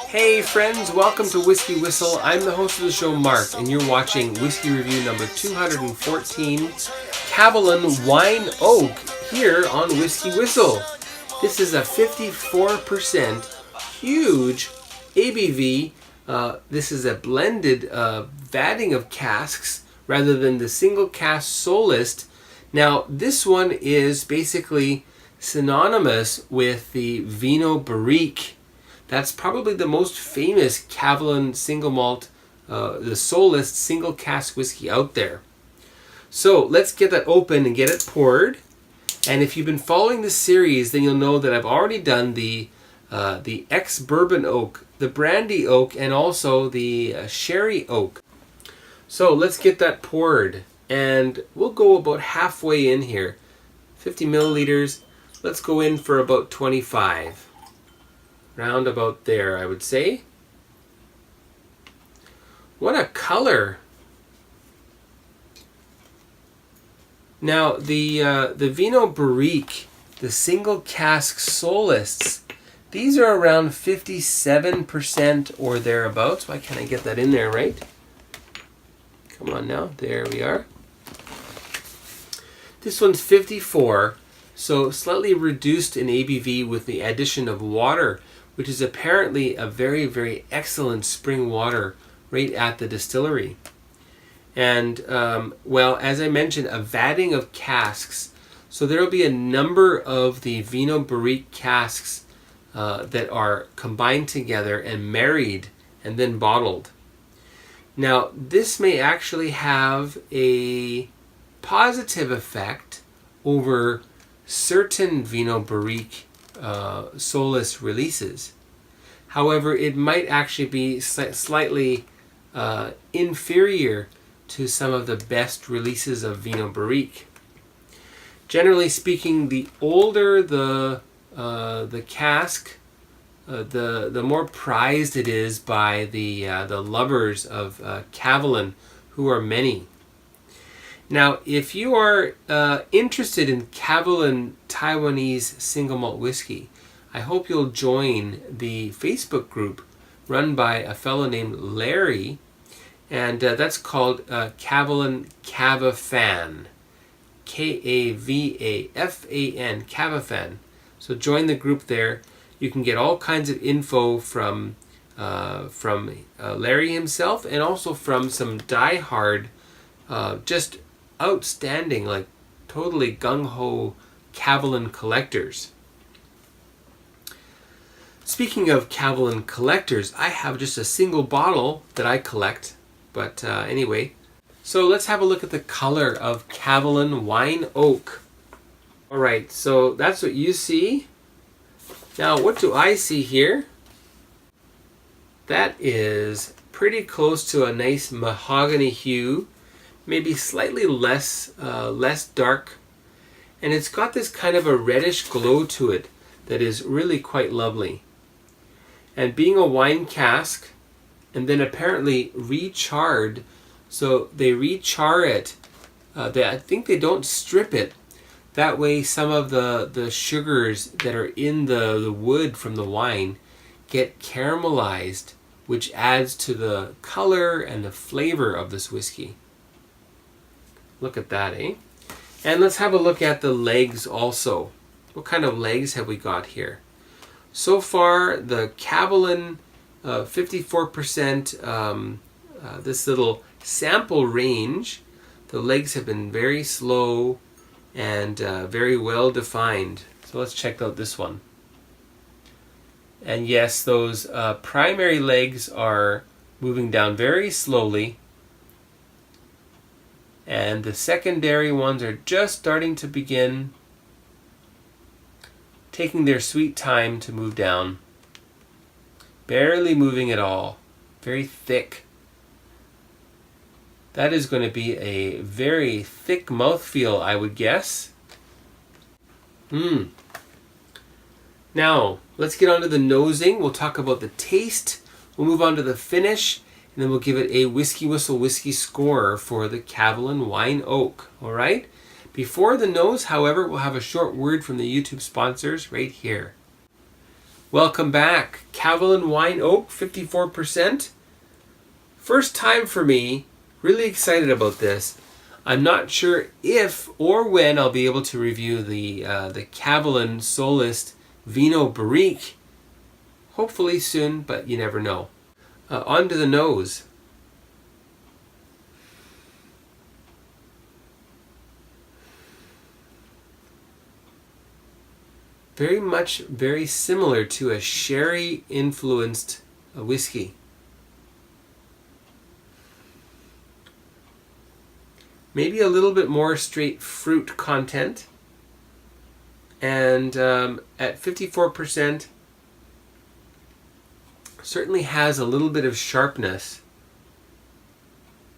Hey friends, welcome to Whiskey Whistle. I'm the host of the show, Mark, and you're watching Whiskey Review number 214, Kavalan Wine Oak, here on Whiskey Whistle. This is a 54% huge ABV. This is a blended vatting of casks rather than the single cask solist. Now, this one is basically synonymous with the Vinho Barrique. That's probably the most famous Kavalan single malt, the solist single cask whiskey out there. So let's get that open and get it poured. And if you've been following this series, then you'll know that I've already done the ex-bourbon oak, the brandy oak, and also the sherry oak. So let's get that poured. And we'll go about halfway in here. 50 milliliters. Let's go in for about 25. Round about there, I would say. What a color! Now, the Vinho Barrique, the single cask solists, these are around 57% or thereabouts. Why can't I get that in there, right? Come on now, there we are. This one's 54, so slightly reduced in ABV with the addition of water, which is apparently a very, very excellent spring water right at the distillery. And, well, as I mentioned, a vatting of casks. So there will be a number of the Vinho Barrique casks that are combined together and married and then bottled. Now, this may actually have a positive effect over certain Vinho Barrique solist releases. However, it might actually be slightly inferior to some of the best releases of Vinho Barrique. Generally speaking, the older the cask, the more prized it is by the lovers of Kavalan, who are many. Now, if you are interested in Kavalan Taiwanese single malt whiskey, I hope you'll join the Facebook group run by a fellow named Larry, and that's called Kavalan Kavafan, Kavafan, Kavafan. So join the group there. You can get all kinds of info from Larry himself, and also from some diehard, just outstanding, like totally gung-ho Kavalan collectors. Speaking of Kavalan collectors, I have just a single bottle that I collect. But anyway, so let's have a look at the color of Kavalan Wine Oak. Alright, so that's what you see. Now, what do I see here? That is pretty close to a nice mahogany hue. Maybe slightly less dark, and it's got this kind of a reddish glow to it that is really quite lovely. And being a wine cask, and then apparently re-charred, so they re-char it. I think they don't strip it. That way, some of the sugars that are in the wood from the wine get caramelized, which adds to the color and the flavor of this whiskey. Look at that, eh? And let's have a look at the legs also. What kind of legs have we got here? So far, the Kavalan 54%, this little sample range, the legs have been very slow and very well defined. So let's check out this one. And yes, those primary legs are moving down very slowly. And the secondary ones are just starting to begin taking their sweet time to move down. Barely moving at all. Very thick. That is going to be a very thick mouthfeel, I would guess. Now, let's get on to the nosing. We'll talk about the taste. We'll move on to the finish. And then we'll give it a Whiskey Whistle whiskey score for the Kavalan Wine Oak. All right? Before the nose, however, we'll have a short word from the YouTube sponsors right here. Welcome back. Kavalan Wine Oak, 54%. First time for me. Really excited about this. I'm not sure if or when I'll be able to review the Kavalan Solist Vinho Barrique. Hopefully soon, but you never know. On to the nose. Very similar to a sherry influenced whiskey. Maybe a little bit more straight fruit content. And at 54%, certainly has a little bit of sharpness.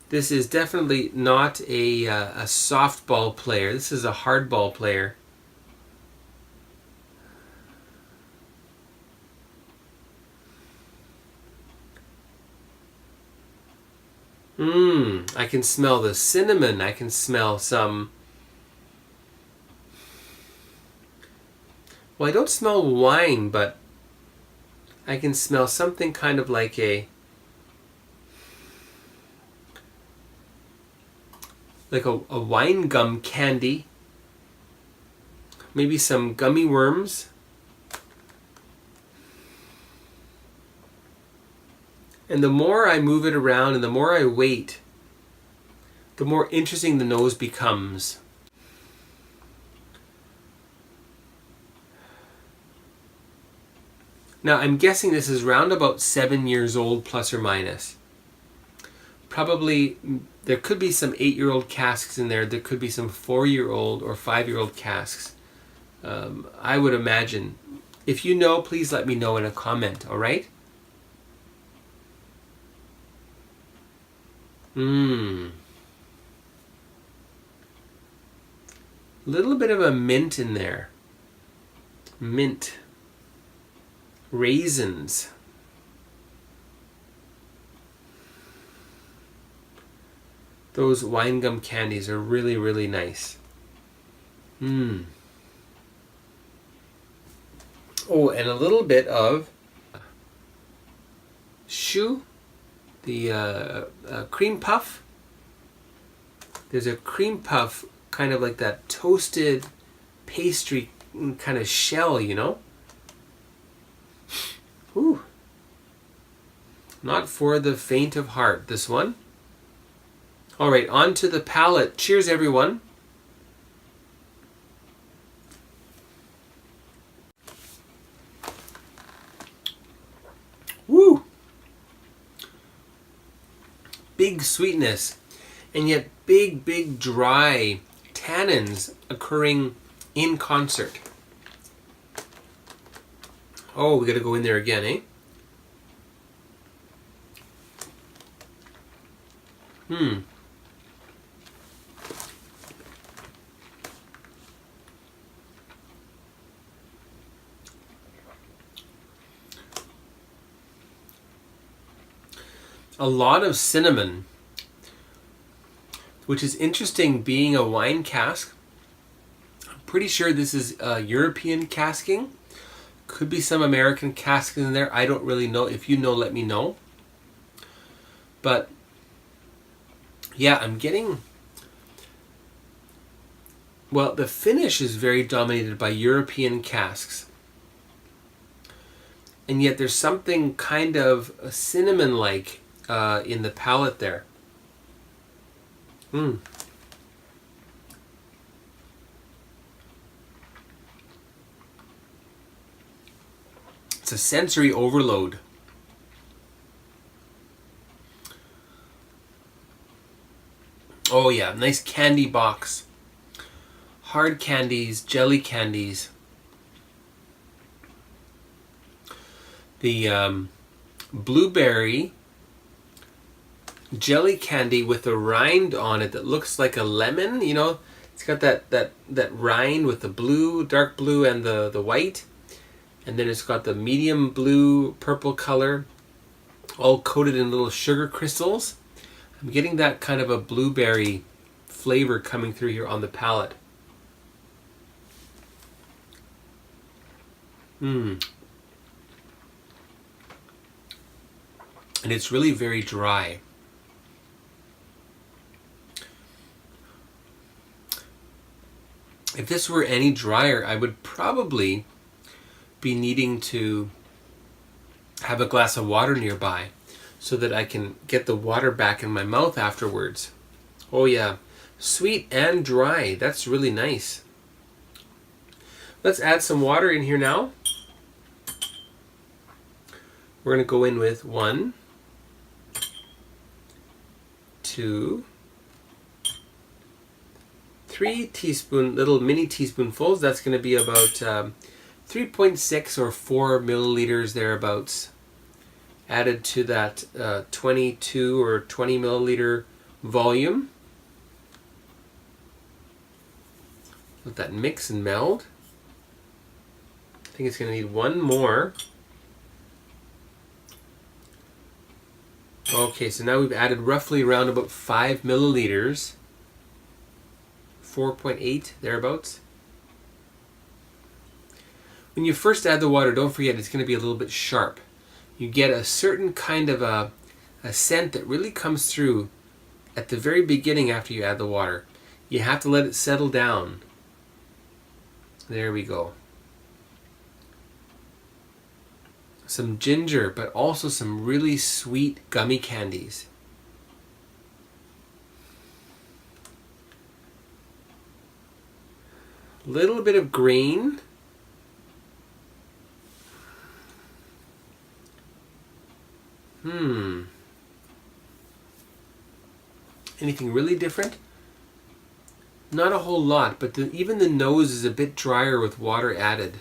This is definitely not a softball player. This is a hardball player. I can smell the cinnamon. I can smell some... Well, I don't smell wine, but I can smell something kind of like a wine gum candy. Maybe some gummy worms. And the more I move it around and the more I wait, the more interesting the nose becomes. Now I'm guessing this is round about 7 years old, plus or minus. Probably there could be some 8-year-old casks in there. There could be some 4-year-old or 5-year-old casks. I would imagine. If you know, please let me know in a comment, all right? Little bit of a mint in there. Mint. Raisins. Those wine gum candies are really, really nice. Oh, and a little bit of choux. The cream puff. There's a cream puff, kind of like that toasted pastry kind of shell, you know? Ooh. Not for the faint of heart, this one. All right, on to the palate. Cheers, everyone. Woo! Big sweetness, and yet big dry tannins occurring in concert. Oh, we gotta go in there again, eh? A lot of cinnamon, which is interesting being a wine cask. I'm pretty sure this is European casking. Could be some American casks in there. I don't really know. If you know, let me know. But yeah, I'm getting... Well, the finish is very dominated by European casks. And yet there's something kind of cinnamon-like in the palate there. It's a sensory overload. Oh yeah, nice candy box. Hard candies, jelly candies. The blueberry jelly candy with a rind on it that looks like a lemon, you know. It's got that rind with the blue, dark blue, and the white. And then it's got the medium blue, purple color, all coated in little sugar crystals. I'm getting that kind of a blueberry flavor coming through here on the palate. And it's really very dry. If this were any drier, I would probably be needing to have a glass of water nearby so that I can get the water back in my mouth afterwards. Oh yeah, sweet and dry. That's really nice. Let's add some water in here now. We're going to go in with 1, 2, 3 little mini teaspoonfuls. That's going to be about 3.6 or 4 milliliters thereabouts, added to that 22 or 20 milliliter volume. Let that mix and meld. I think it's going to need one more. Okay, so now we've added roughly around about 5 milliliters, 4.8 thereabouts. When you first add the water, don't forget it's going to be a little bit sharp. You get a certain kind of a scent that really comes through at the very beginning after you add the water. You have to let it settle down. There we go. Some ginger, but also some really sweet gummy candies. Little bit of grain. Anything really different? Not a whole lot, but even the nose is a bit drier with water added.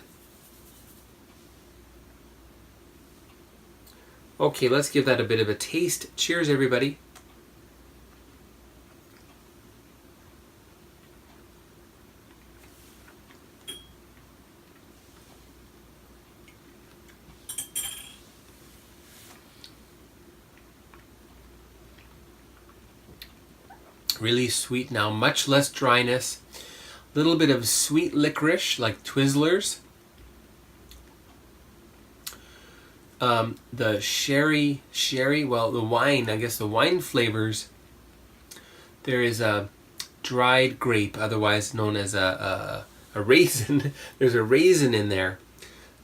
Okay, let's give that a bit of a taste. Cheers, everybody. Really sweet now, much less dryness. A little bit of sweet licorice, like Twizzlers. The sherry, well, the wine, I guess the wine flavors. There is a dried grape, otherwise known as a raisin. There's a raisin in there.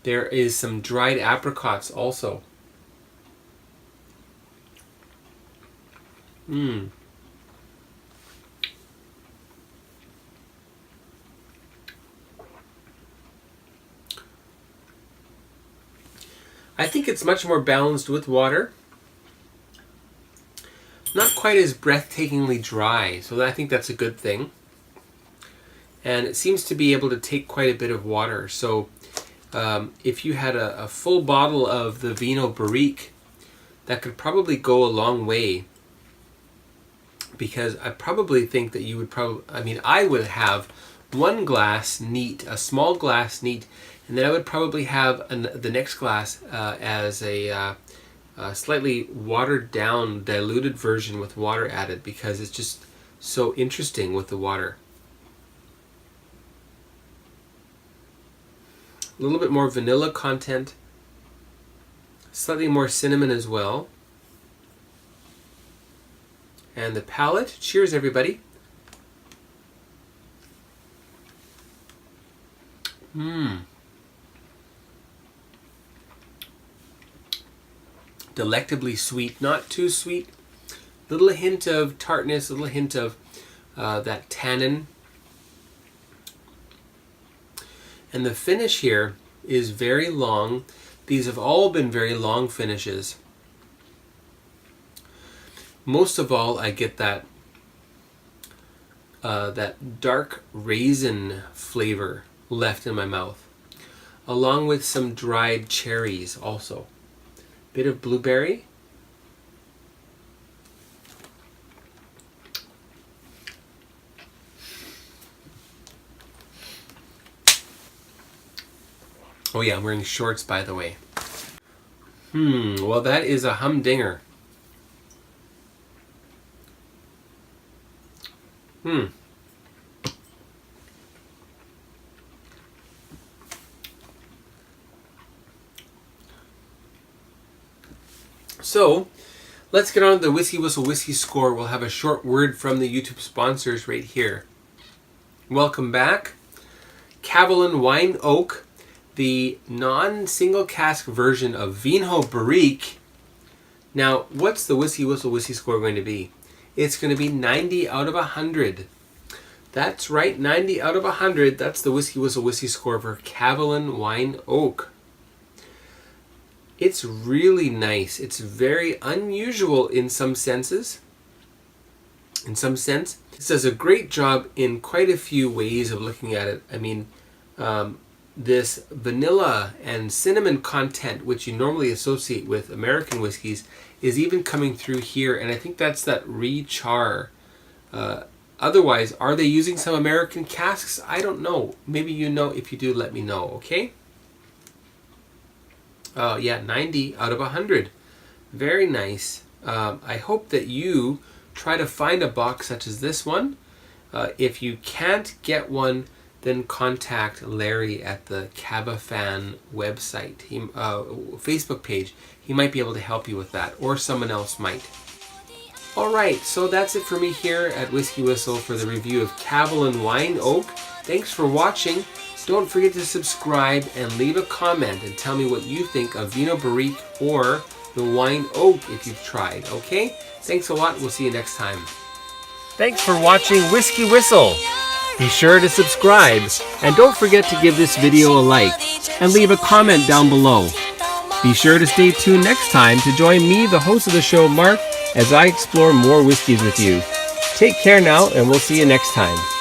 There is some dried apricots also. I think it's much more balanced with water. Not quite as breathtakingly dry, so I think that's a good thing. And it seems to be able to take quite a bit of water. So if you had a full bottle of the Vinho Barrique, that could probably go a long way. Because I probably think that you would I would have one glass neat, a small glass neat, and then I would probably have the next glass as a slightly watered down, diluted version with water added, because it's just so interesting with the water. A little bit more vanilla content, slightly more cinnamon as well. And the palate. Cheers, everybody. Delectably sweet, not too sweet. Little hint of tartness, a little hint of that tannin. And the finish here is very long. These have all been very long finishes. Most of all, I get that that dark raisin flavor left in my mouth, along with some dried cherries also. Bit of blueberry. Oh yeah, I'm wearing shorts, by the way. Well, that is a humdinger. So let's get on to the Whiskey Whistle Whiskey Score. We'll have a short word from the YouTube sponsors right here. Welcome back. Kavalan Wine Oak, the non-single cask version of Vinho Barrique. Now, what's the Whiskey Whistle Whiskey Score going to be? It's going to be 90 out of 100. That's right, 90 out of 100. That's the Whiskey Whistle Whiskey Score for Kavalan Wine Oak. It's really nice. It's very unusual in some senses. In some sense, it does a great job in quite a few ways of looking at it. I mean, this vanilla and cinnamon content, which you normally associate with American whiskeys, is even coming through here, and I think that's that re-char. Otherwise, are they using some American casks? I don't know. Maybe you know. If you do, let me know, okay? Yeah, 90 out of 100. Very nice. I hope that you try to find a box such as this one. If you can't get one, then contact Larry at the Kavalan website, Facebook page. He might be able to help you with that, or someone else might. Alright, so that's it for me here at Whiskey Whistle for the review of Kavalan Wine Oak. Thanks for watching. Don't forget to subscribe and leave a comment and tell me what you think of Vinho Barrique or the Wine Oak if you've tried, okay? Thanks a lot. We'll see you next time. Thanks for watching Whiskey Whistle. Be sure to subscribe and don't forget to give this video a like and leave a comment down below. Be sure to stay tuned next time to join me, the host of the show, Mark, as I explore more whiskeys with you. Take care now, and we'll see you next time.